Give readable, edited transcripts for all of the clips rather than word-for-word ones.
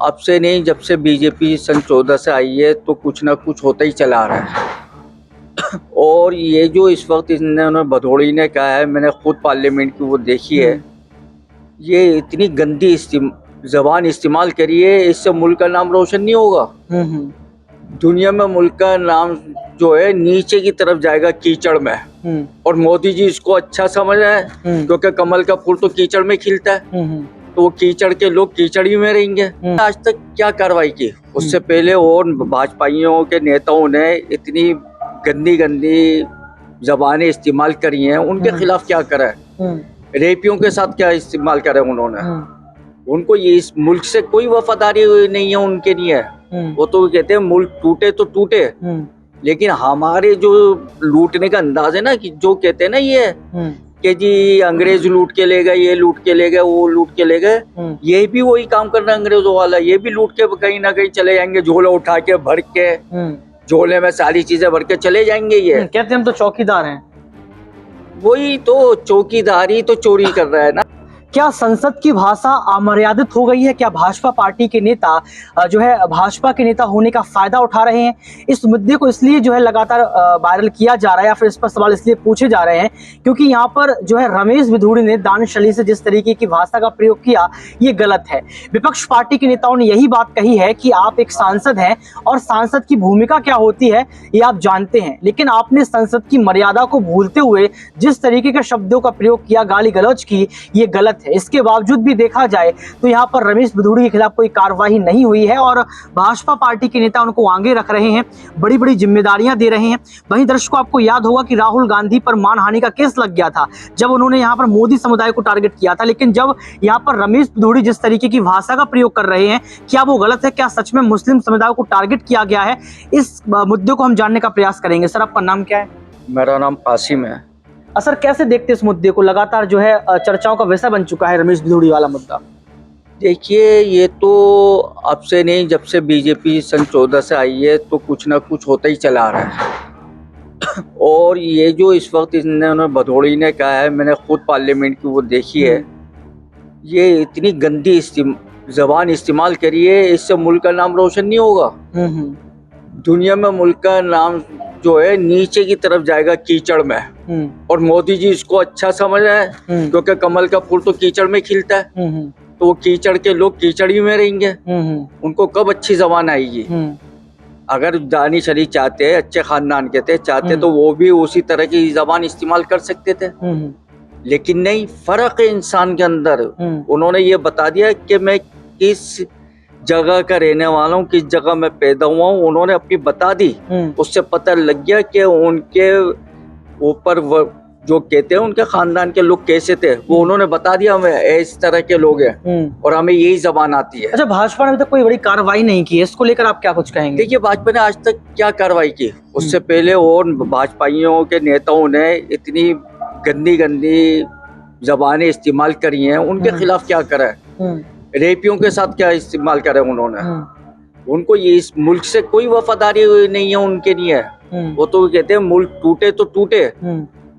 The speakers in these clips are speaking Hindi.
अब से नहीं, जब से बीजेपी सन 14 से आई है तो कुछ ना कुछ होता ही चला आ रहा है। और ये जो इस वक्त इन्होंने भदौड़ी ने कहा है, मैंने खुद पार्लियामेंट की वो देखी है, ये इतनी गंदी जबान इस्तेमाल करी है, इससे मुल्क का नाम रोशन नहीं होगा। दुनिया में मुल्क का नाम जो है नीचे की तरफ जाएगा, कीचड़ में। और मोदी जी इसको अच्छा समझ रहे हैं, क्योंकि कमल का फूल तो कीचड़ में खिलता है, तो वो कीचड़ के लोग कीचड़ ही में रहेंगे। आज तक क्या कार्रवाई की? उससे पहले और भाजपाइयों के नेताओं ने इतनी गंदी गंदी जबानें इस्तेमाल करी हैं, उनके खिलाफ क्या करा है? रेपियों के साथ क्या इस्तेमाल करा है उन्होंने? उनको ये इस मुल्क से कोई वफादारी नहीं है, उनके नहीं है। वो तो कहते हैं मुल्क टूटे तो टूटे, लेकिन हमारे जो लूटने का अंदाज है ना, कि जो कहते हैं ना ये कि जी अंग्रेज लूट के ले गए, ये लूट के ले गए, वो लूट के ले गए, ये भी वही काम कर रहा है अंग्रेजों वाला। ये भी लूट के कहीं ना कहीं चले जाएंगे, झोला उठा के भर के, झोले में सारी चीजें भर के चले जाएंगे। ये कहते हैं हम तो चौकीदार हैं। वही तो, चौकीदारी तो चोरी कर रहा है ना। क्या संसद की भाषा अमर्यादित हो गई है? क्या भाजपा पार्टी के नेता जो है भाजपा के नेता होने का फायदा उठा रहे हैं? इस मुद्दे को इसलिए जो है लगातार वायरल किया जा रहा है, या फिर इस पर सवाल इसलिए पूछे जा रहे हैं क्योंकि यहाँ पर जो है रमेश भिधूड़ी ने दानशली से जिस तरीके की भाषा का प्रयोग किया, ये गलत है। विपक्ष पार्टी के नेताओं ने यही बात कही है कि आप एक सांसद हैं और सांसद की भूमिका क्या होती है ये आप जानते हैं, लेकिन आपने संसद की मर्यादा को भूलते हुए जिस तरीके के शब्दों का प्रयोग किया, गाली गलौज की, ये गलत है। इसके बावजूद भी देखा जाए तो यहाँ पर रमेश भिधूड़ी के खिलाफ कोई कार्रवाई नहीं हुई है और भाजपा पार्टी के नेता उनको आगे रख रहे हैं, बड़ी बड़ी जिम्मेदारियां दे रहे हैं। वहीं दर्शकों, आपको याद होगा कि राहुल गांधी पर मानहानि का केस लग गया था जब उन्होंने यहाँ पर मोदी समुदाय को टारगेट किया था, लेकिन जब यहाँ पर रमेश भिधूड़ी जिस तरीके की भाषा का प्रयोग कर रहे हैं, क्या वो गलत है? क्या सच में मुस्लिम समुदाय को टारगेट किया गया है? इस मुद्दे को हम जानने का प्रयास करेंगे। सर, आपका नाम क्या है? मेरा नाम कासिम है। सर, कैसे देखते हैं इस मुद्दे को? लगातार जो है चर्चाओं का विषय बन चुका है रमेश भिधूड़ी वाला मुद्दा। देखिए, ये तो अब से नहीं, जब से बीजेपी सन 14 से आई है तो कुछ ना कुछ होता ही चला आ रहा है। और ये जो इस वक्त इन्होंने भदौड़ी ने कहा है, मैंने खुद पार्लियामेंट की वो देखी है, ये इतनी गंदी जबान इस्तेमाल करी है, इससे मुल्क का नाम रोशन नहीं होगा। दुनिया में मुल्क का नाम जो है नीचे की तरफ जाएगा, कीचड़ में। और मोदी जी इसको अच्छा समझ रहे हैं, क्योंकि कमल का फूल तो कीचड़ में खिलता है, तो वो कीचड़ के लोग कीचड़ ही में रहेंगे। उनको कब अच्छी जबान आएगी? अगर दानिशली चाहते हैं, अच्छे खानदान के थे, चाहते तो वो भी उसी तरह की जबान इस्तेमाल कर सकते थे, लेकिन नहीं। फर्क है इंसान के अंदर। उन्होंने ये बता दिया कि मैं किस जगह का रहने वाला हूँ, किस जगह मैं पैदा हुआ हूँ, उन्होंने अपनी बता दी। उससे पता लग गया कि उनके ऊपर जो कहते हैं उनके खानदान के लोग कैसे थे, वो उन्होंने बता दिया, हमें इस तरह के लोग हैं और हमें यही जबान आती है। अच्छा, भाजपा ने अभी तक कोई बड़ी कार्रवाई नहीं की है, इसको लेकर आप क्या कुछ कहेंगे? देखिए, भाजपा ने आज तक क्या कार्रवाई की? उससे पहले और भाजपाइयों के नेताओं ने इतनी गंदी गंदी जबानें इस्तेमाल करी हैं, उनके खिलाफ क्या करा है? रेपियों के साथ क्या इस्तेमाल करे उन्होंने? उनको ये इस मुल्क से कोई वफादारी नहीं है, उनके नहीं है। वो तो कहते हैं मुल्क टूटे तो टूटे,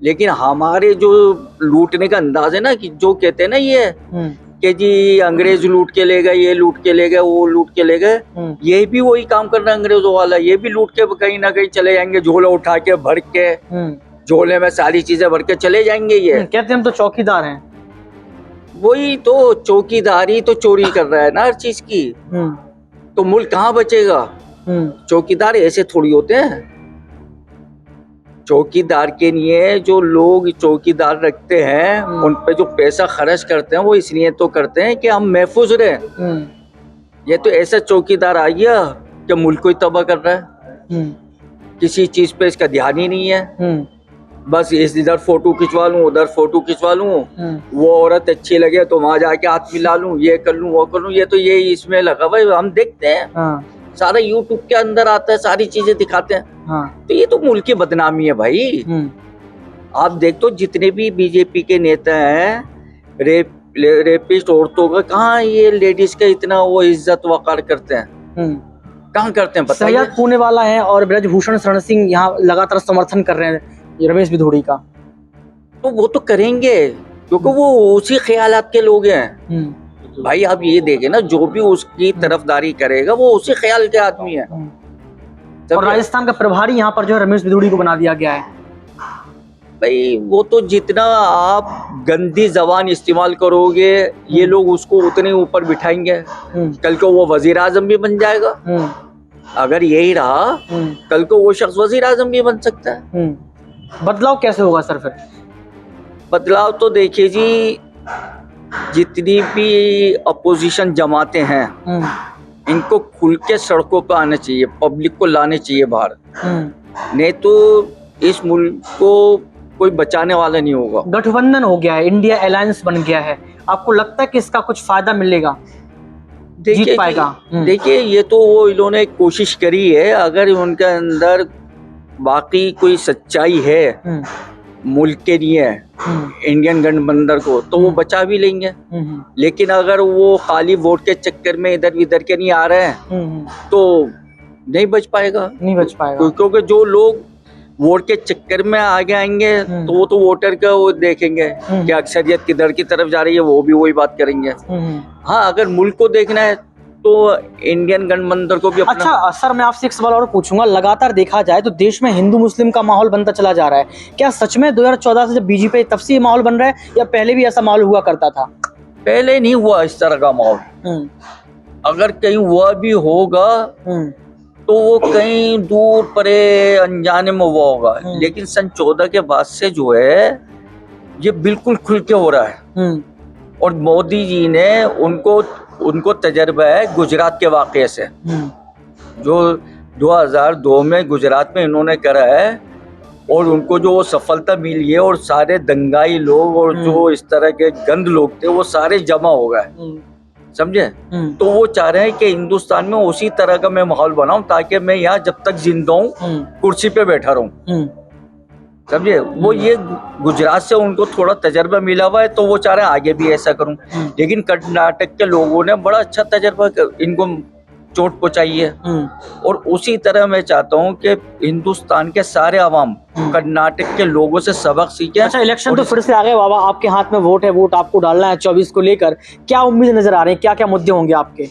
लेकिन हमारे जो लूटने का अंदाज है ना, कि जो कहते हैं ना ये कि जी अंग्रेज लूट के ले गए, ये लूट के ले गए, वो लूट के ले गए, ये भी वही काम कर रहा है अंग्रेजों वाला। ये भी लूट के कहीं ना कहीं चले जाएंगे, झोला उठा के भर के, झोले में सारी चीजें भर के चले जाएंगे। ये कहते हैं हम तो चौकीदार हैं। वही तो, चौकीदारी तो चोरी कर रहा है ना हर चीज की, तो मुल्क कहाँ बचेगा? चौकीदार ऐसे थोड़ी होते हैं। चौकीदार के लिए जो लोग चौकीदार रखते हैं, उन पे जो पैसा खर्च करते हैं, वो इसलिए तो करते हैं कि हम महफूज रहे। ये तो ऐसा चौकीदार आ गया कि मुल्क को ही तबाह कर रहा है। किसी चीज पे इसका ध्यान ही नहीं है। बस इधर फोटो खिंचवा लूं, उधर फोटो खिंचवा लूं, वो औरत अच्छी लगे तो वहां जाके हाथ मिला लूं, ये कर लूं, वो कर लूं। ये तो ये इसमें लगा भाई, हम देखते हैं। सारा यूट्यूब के अंदर आता है, सारी चीजें दिखाते हैं। तो ये तो मुल्क की बदनामी है भाई। आप देख तो जितने भी बीजेपी के नेता हैं, रेपिस्ट औरतों का, कहाँ ये लेडीज का इतना वो इज्जत वकार करते हैं? कहाँ करते हैं? बताइए। पुणे वाला है और ब्रजभूषण शरण सिंह यहाँ लगातार समर्थन कर रहे हैं रमेश भिधूड़ी का। तो वो तो करेंगे, क्योंकि वो उसी ख्यालात के लोग हैं। भाई आप ये देखें ना, जो भी उसकी तरफदारी करेगा वो उसी ख्याल के आदमी है। और राजस्थान का प्रभारी यहाँ पर जो है रमेश बिधूड़ी को बना दिया गया है। भाई वो तो जितना आप गंदी जबान इस्तेमाल करोगे ये लोग उसको उतने ही ऊपर बिठाएंगे। कल को वो वजीर आजम भी बन जाएगा। अगर यही रहा कल को वो शख्स वजीर आजम भी बन सकता है। बदलाव कैसे होगा सर फिर? बदलाव तो देखिए जी, जितनी भी अपोजिशन जमातें हैं इनको खुल के सड़कों पर आना चाहिए, पब्लिक को लाने चाहिए बाहर। नहीं तो इस मुल्क को कोई बचाने वाला नहीं होगा। गठबंधन हो गया है, इंडिया अलायंस बन गया है, आपको लगता है कि इसका कुछ फायदा मिलेगा, जीत पाएगा? देखिए ये तो वो इन्होंने कोशिश करी है, अगर उनके अंदर बाकी कोई सच्चाई है मुल्क के लिए इंडियन गठबंधन को, तो वो बचा भी लेंगे। लेकिन अगर वो खाली वोट के चक्कर में इधर उधर के नहीं आ रहे हैं तो नहीं बच पाएगा। क्योंकि जो लोग वोट के चक्कर में आगे आएंगे तो वो तो वोटर का वो देखेंगे कि अक्सरियत किधर की तरफ जा रही है, वो भी वही बात करेंगे। हाँ, अगर मुल्क को देखना है तो इंडियन गठबंधन को भी अपना। अच्छा सर, मैं आपसे एक सवाल और पूछूंगा। लगातार देखा जाए तो देश में हिंदू मुस्लिम का माहौल बनता चला जा रहा है, क्या सच में 2014 से जब बीजेपी तब से ये माहौल बन रहा है या पहले भी ऐसा माहौल हुआ करता था? पहले नहीं हुआ इस तरह का माहौल। अगर कहीं हुआ भी होगा तो वो कहीं दूर परे अनजाने में हुआ होगा। लेकिन सन 14 के बाद से जो है ये बिल्कुल खुल के हो रहा है। और मोदी जी ने उनको तजर्बा है गुजरात के वाक़े से, जो 2002 में गुजरात में इन्होंने करा है और उनको जो वो सफलता मिली है और सारे दंगाई लोग और जो इस तरह के गंद लोग थे वो सारे जमा हो गए, समझे। तो वो चाह रहे हैं कि हिंदुस्तान में उसी तरह का मैं माहौल बनाऊं ताकि मैं यहाँ जब तक जिंदा हूँ कुर्सी पे बैठा रहूं, समझे। वो ये गुजरात से उनको थोड़ा तजर्बा मिला हुआ है तो वो चाह रहे हैं आगे भी ऐसा करूं। लेकिन कर्नाटक के लोगों ने बड़ा अच्छा तजर्बा इनको चोट पहुंचाई है और उसी तरह मैं चाहता हूं कि हिंदुस्तान के सारे आवाम कर्नाटक के लोगों से सबक सीखे। अच्छा, इलेक्शन तो फिर से आ गए बाबा, आपके हाथ में वोट है, वोट आपको डालना है 24 को लेकर, क्या उम्मीद नजर आ रही है, क्या क्या मुद्दे होंगे आपके?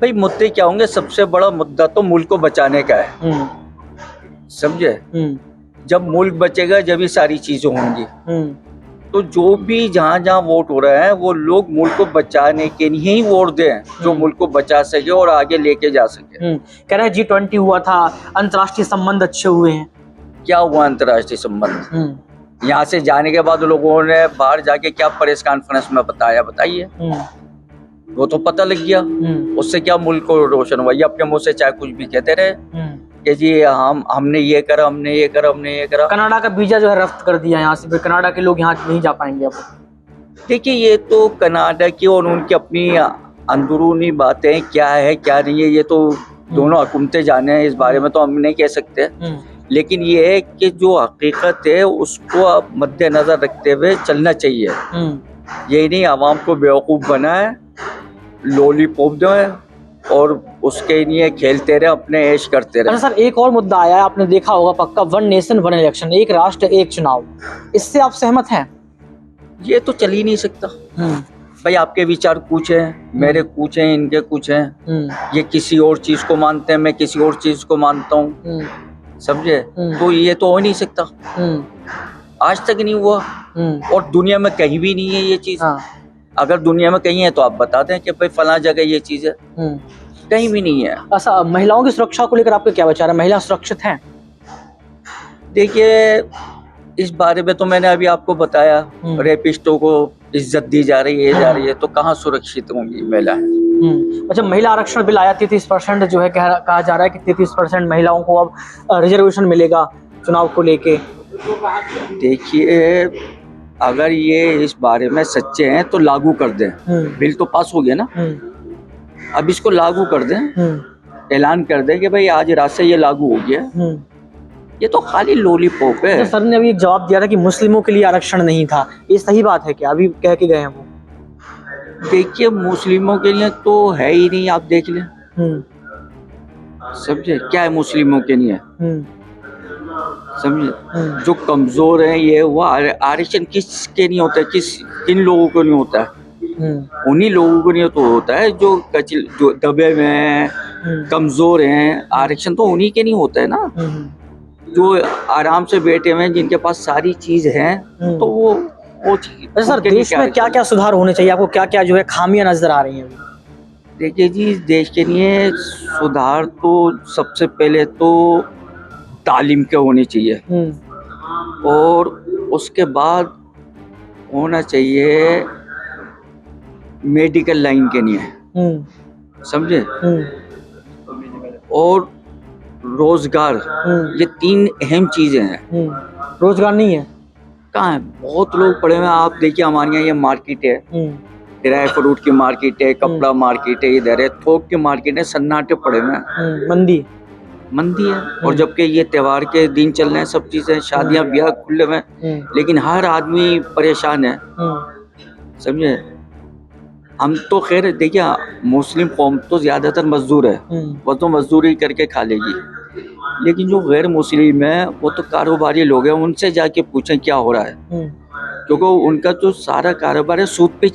भाई मुद्दे क्या होंगे, सबसे बड़ा मुद्दा तो मुल्क को बचाने का है, समझे। जब मुल्क बचेगा जब ही सारी चीजें होंगी। तो जो भी जहाँ जहाँ वोट हो रहा है वो लोग मुल्क को बचाने के लिए ही वोट दें, जो मुल्क को बचा सके और आगे लेके जा सके। कह रहे हैं G20 हुआ था, अंतर्राष्ट्रीय संबंध अच्छे हुए हैं। क्या हुआ अंतर्राष्ट्रीय संबंध? यहाँ से जाने के बाद लोगों ने बाहर जाके क्या प्रेस कॉन्फ्रेंस में बताया, बताइए। वो तो पता लग गया, उससे क्या मुल्क को रोशन हुआ। ये अपने मुंह से चाहे कुछ भी कहते रहे कि जी हमने ये करा, हमने ये करा, हमने ये करा। कनाडा का वीजा जो है रद्द कर दिया यहाँ से, कनाडा के लोग यहाँ नहीं जा पाएंगे अब। देखिए ये तो कनाडा की और उनकी अपनी अंदरूनी बातें क्या है क्या नहीं है, ये तो दोनों हुकूमतें जाने हैं, इस बारे में तो हम नहीं कह सकते। लेकिन ये है कि जो हकीकत है उसको आप मद्देनजर रखते हुए चलना चाहिए। यही नहीं आवाम को बेवकूफ़ बनाए, लॉलीपॉप दें और उसके लिए खेलते रहे, अपने ऐश करते रहे। अच्छा सर, एक और मुद्दा आया है, आपने देखा होगा पक्का, 1 नेशन 1 इलेक्शन, एक राष्ट्र एक चुनाव, इससे आप सहमत हैं? ये तो चल ही नहीं सकता। भाई आपके विचार कुछ हैं, मेरे कुछ हैं, इनके कुछ हैं। ये किसी और चीज को मानते हैं, मैं किसी और चीज को मानता हूँ, समझे। तो ये तो हो नहीं सकता, आज तक नहीं हुआ और दुनिया में कहीं भी नहीं है ये चीज। अगर दुनिया में कहीं है तो आप बता दें कि भाई फला जगह ये चीज है, कहीं भी नहीं है। अच्छा, महिलाओं की सुरक्षा को लेकर आपके क्या विचार है, महिला सुरक्षित हैं? देखिए इस बारे में तो मैंने अभी आपको बताया, रेपिस्टों को इज्जत दी जा रही है, जा रही है, तो कहाँ सुरक्षित होंगी महिलाएं? अच्छा, महिला आरक्षण बिल आया, 33% जो है कहा जा रहा है कि 33% महिलाओं को अब रिजर्वेशन मिलेगा चुनाव को लेके। देखिए अगर ये इस बारे में सच्चे हैं तो लागू कर दें। बिल तो पास हो गया ना, अब इसको लागू कर दें, ऐलान कर दें कि भाई आज रात से ये लागू हो गया। ये तो खाली लॉलीपॉप है। तो सर ने अभी एक जवाब दिया था कि मुस्लिमों के लिए आरक्षण नहीं था, ये सही बात है क्या? अभी कह के गए हैं वो। देखिए मुस्लिमों के लिए तो है ही नहीं, आप देख लें, समझे। क्या है मुस्लिमों के लिए, समझे। जो कमजोर है ये वो आरक्षण किसके नहीं होता है, किन लोगों को नहीं होता है, उन्हीं लोगों को नहीं तो होता है जो दबे हुए हैं, कमजोर हैं। आरक्षण तो उन्हीं के नहीं होता है ना, जो आराम से बैठे हुए हैं, जिनके पास सारी चीज हैं, तो वो चीज। अच्छा सर, देश में क्या क्या सुधार होने चाहिए, आपको क्या क्या जो है खामियां नजर आ रही हैं अभी? देखिए जी, देश के लिए सुधार तो सबसे पहले तो तालीम के होनी चाहिए, और उसके बाद होना चाहिए मेडिकल लाइन के लिए, समझे, और रोजगार। ये 3 अहम चीजें हैं। रोजगार नहीं है कहाँ है? बहुत लोग पढ़े हुए हैं। आप देखिए, हमारे यहाँ ये मार्केट है, ड्राई फ्रूट की मार्केट है, कपड़ा मार्केट है, इधर है थोक की मार्केट है, सन्नाटे पड़े हुए हैं, मंदी है। और जबकि ये त्योहार के दिन चल रहे हैं, सब चीजें, शादियां ब्याह खुले हुए हैं, लेकिन हर आदमी परेशान है, समझे। हम तो खैर देखिए, मुस्लिम कौम तो ज्यादातर मजदूर है, वो तो मजदूरी करके खा लेगी, लेकिन जो गैर मुस्लिम है वो तो कारोबारी लोग हैं। उनसे जाके पूछें क्या हो रहा है, क्योंकि उनका जो सारा कारोबार है सूद पे